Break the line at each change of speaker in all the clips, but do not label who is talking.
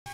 هات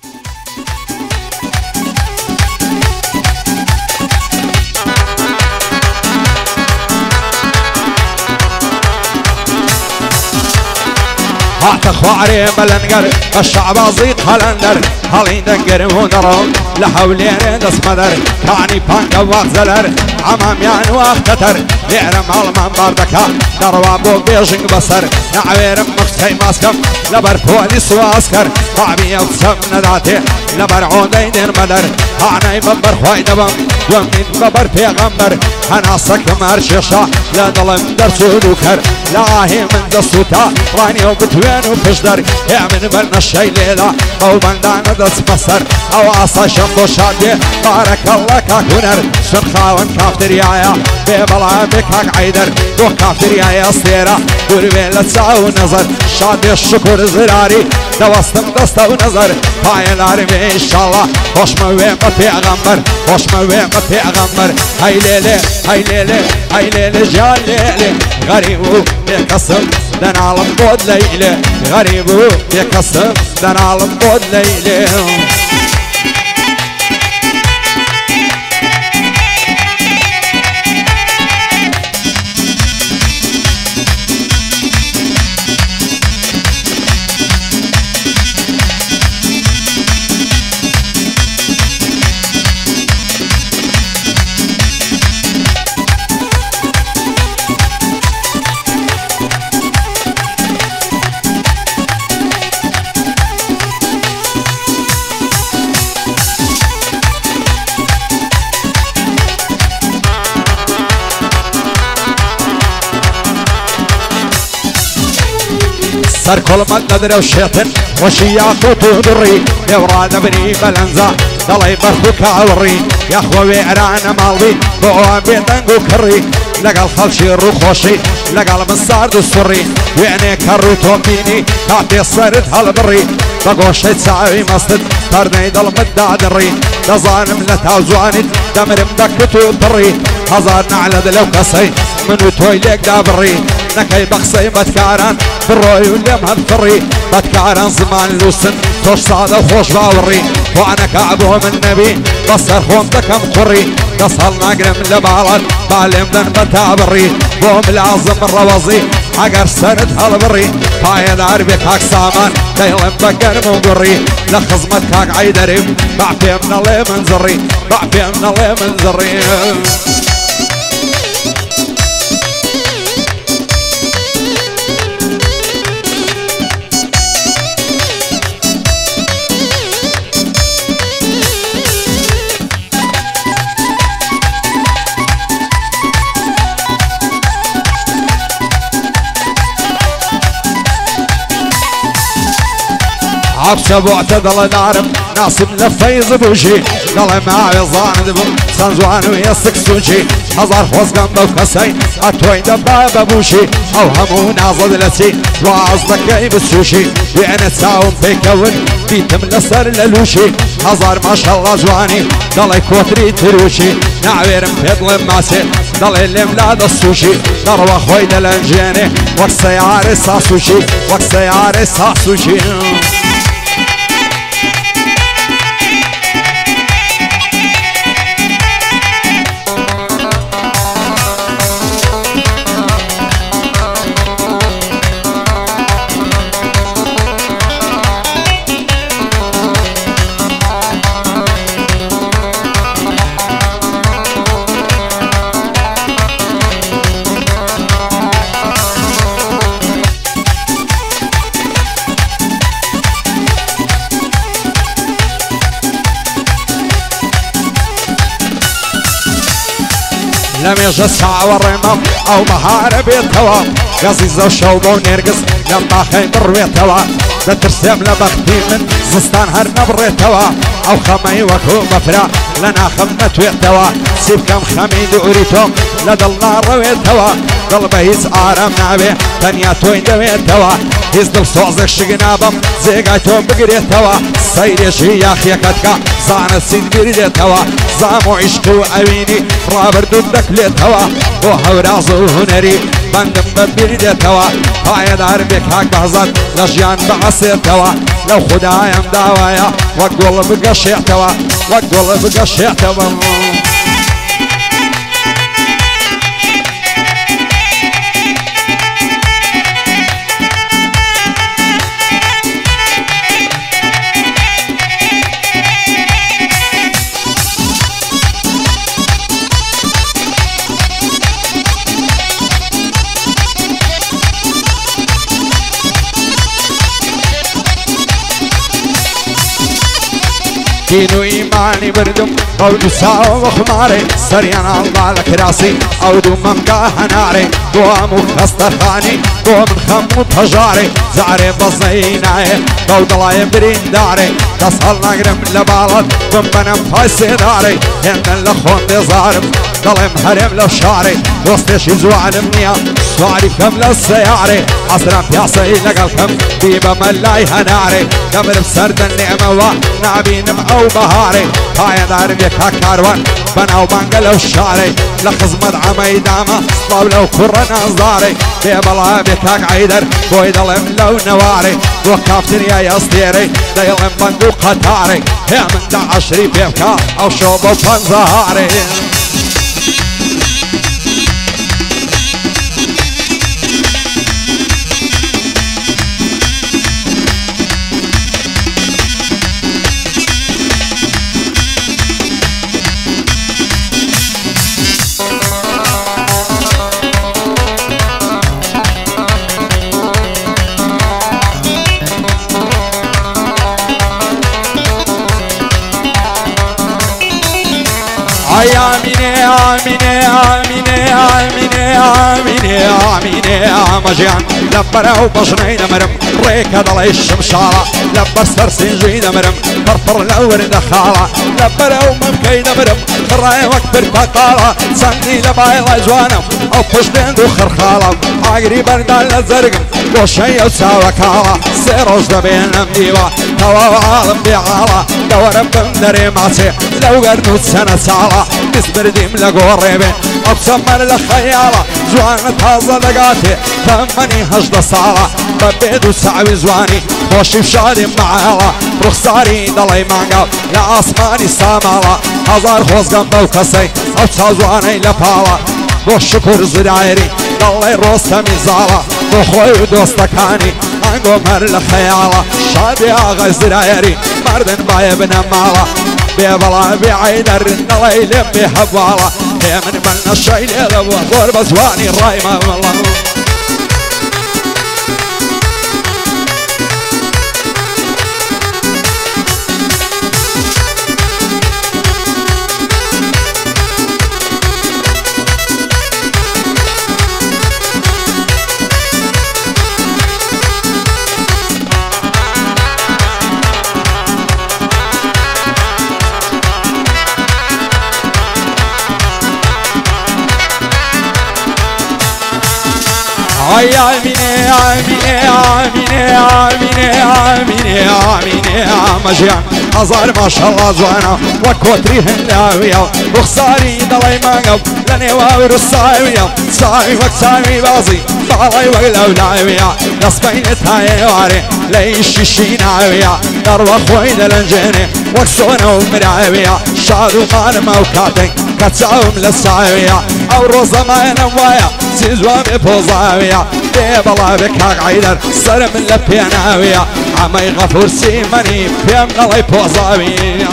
خواري بلنقر الشعب ازيد هلندر هالين دنقر ونرون لحولين دس مدر كاني بانك وغزلر عمام يان واختتر يعرم المنبر دكا دروا بو بيجنگ بسر نعويرم مختي ماسكم لبر بوليس واسكر طعبي وسم نداتي لبر عودين مدر هاني ببر خوي دبم ومن ببر پیغمبر هناسك مرششا لا ظلم در سلوكر لاهي من دستوتا راني وبتوين وبشدر يا من بلنا الشي ليلة او بندان دس بصر او عصا شمبو شادي بارك الله كاكونر شرخاون كافتريايا بيبلا بكاك عيدر دو كافتريايا استيرا دوربين لتسعى ونظر شادي الشكر زراري دوستم دستا ونظر پايلاري ان شاء الله خوش مويق پیغمبر خوش مويق پیغمبر هاي ليلة هاي ليلة هاي ليلة جال ليلة غريب يكسم دن عالم بود ليلة غريب يكسم دن عالم بود ليلة سر كل من ندري وشيطن وشياط وتدري يوراد بني بلنزا ضلي برخوك عوري يا خوي عرانا مالبي بوان بيتنقو كري لقى الخلشي الروخوشي لقى المصار السري وعني كرو توميني تعطي الصرد هالبري بقوشي تساوي مصد ترني دل مداد الري دظانم لتاوزواني دمر مدكتو الضري هزارنا على دلو قصي منو تويليك دابري نكاي بقصي بتكاران بالروي واللي مهبفري بتكاران زمان لوسن توش صادة وخوش باوري وانا كعبهم النبي بصر خوم دكم قري قصلنا قرم لبالات بالم دن بتابري بوم العظم الروزي عقر سند هالبري فايد عربي كاك سامان دايلم بقر مقري لخزمت كاك عيدري بعفي من الله منزري بعفي من الله منزري عبسة بعتدل نارم ناسم لفيز بوشي قال معي ظان دبم سنزوان ويسك سوشي هزار خوز قنبه وكسي اتوين دبابة بوشي او همو نازد لسي وعزدك يبسوشي ويعني تساوم بيكون بيتم لسر للوشي هزار ما شاء الله زواني قال كوتري تروشي نعويرم بيضل ماسي قال اللي ملاد السوشي نروى خوي دلنجيني وك سياري ساسوشي وك سياري ساسوشي لم يجد ساعة والرمام او مهارة بيتوا قصيزة وشوبة ونرقص لما خيمر بيتوا بترسم لبختي من زستان هرنا بريتوا او خمي وكو مفرا لنا خمت ويتوا سيب كم خميد وريتوم لدى النار ويتوا قلبه هيز آرام نابي تنيا توين دويتوا هيز دل صوزك شقنابم زيقايتوم بقريتوا سيري شياخ يكتكا زانت سيد بريتوا زامو عشقو اويني رابر دودك ليتوا وهورا هنري بندم ببريتوا قايد عربك هاك بهزت لجيان بعصيتوا لو خدايا مداوايا وقول بقشع توا وقول بقشع توا دينو إيماني بردم أو دساو وخماري سريان الله لك راسي أو دو ممقاه ناري دوامو خستر خاني دو من خمو تجاري زعري بزيناي دو دلاي برين داري تصل نقرم لبالد بمبنم فايسي داري هندن لخون دي ظارف ضلم هرم لشاري وسطيش يزوعن منيا سواري كم للسياري عصرا بيعصي لقل كم بيبا ملاي هناري كمر بسرد النعمة ونعبين او بهاري هاي دار بيكا كاروان بناو بانقل وشاري لخزمد عمي داما صلاب لو كرنا زاري بيبلا بيكاك عيدر بوي ضلم لو نواري وكافتن يا يصديري دايلم بندو قطاري هي من دا عشري بيبكا او شوبو فنزهاري آمينة آمينة آمينة آمينة آمينة آمينة مجيان لبرا وبجنين مرم ريكا ضلي الشمشارة لبر سرسين جيد مرم فرفر الأورد خالة لبرا وممكيد مرم خراي وكبر بقالة سندي لبايلا جوانم أو بجدين دو خرخالة عقري بردال الزرقم وشي وساوى كالة سيروش دبين مديوة توا عالم بعالة دورم بمدري ماسي لو قرنوت سنة سالة نسبر ديم لقوريبين أبسمر لخيالة جوان تازة دقاتي ثماني هجد صالة ببيدو سعوي زواني خوشي بشادي معالة رخصاري دلي مانقال يا أسماني سامالة هزار خوز قمبو كسي أبسا زواني لبالة والشكر زرايري دلي روستا ميزالة وخوي ودوستكاني انقو مر لخيالة شادي آغا زرايري مردن باي ابن مالة بيبلا بعيدر دلي لمي حبالة هي من بلنا الشيل يلبو غربة زواني رايمة والله آمينة آمينة آمينة آمينة آمينة آمينة مجيان هزار ما شاء الله زوانا وكوتري هنداوية وخساري دلي مانقب لاني واور الساوية ساوي وكساوي بازي بالي وقلولاوية نصبين تايواري ليش الشيناوية دروا خوي دلنجيني وكسونا ومراوية شادو مال موكاتي كتساوم للساوية او روزا ما ينوايا سيزوا ببوزاوية بيبلا بكاك عيدر سر من لبيناوية عمي غفور سيماني بيم نلي بوزاوية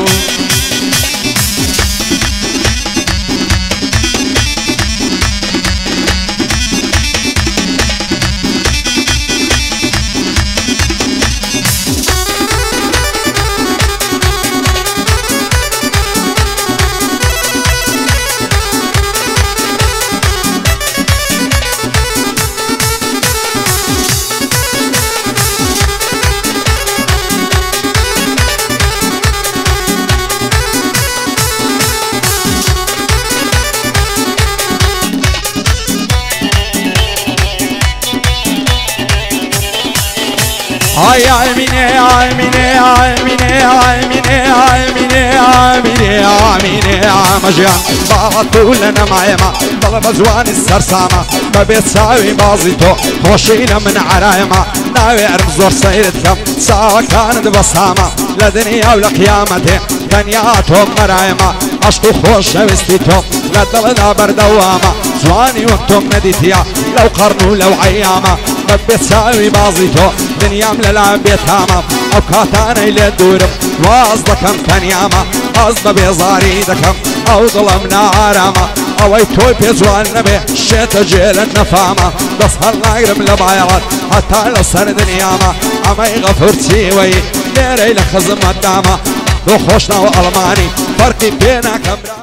آمينة آمينة آمينة آمينة آمينة آمينة آمينة مجيان باطول لنا معيمة طلب زوان السرسامة ببيت ساوي بازيتو خوشينا من عرايما ناوي ارمزور سيدكم ساوى كانت بصامة لدنيا ولقيامتي دنياتهم مرايما عشقو خوش نوستيتو لدلنا بردوامة زواني وقتهم نديتيا لو قرنوا لو عيامة ببيت ساوي بازيتو دنيام للا بيتامة او كاتاني لدورم واصدكم كنيامة أصب بيزاري دكم او ظلمنا عرامة او اي توي بيزوان نبي شيت جيل النفامة دصهر ناقرم لبعيرات حتى لصر دنيامة اما يغفر سيوي ليري لخزم الدامة دو خوشنا والماني فرقي بينا كمرا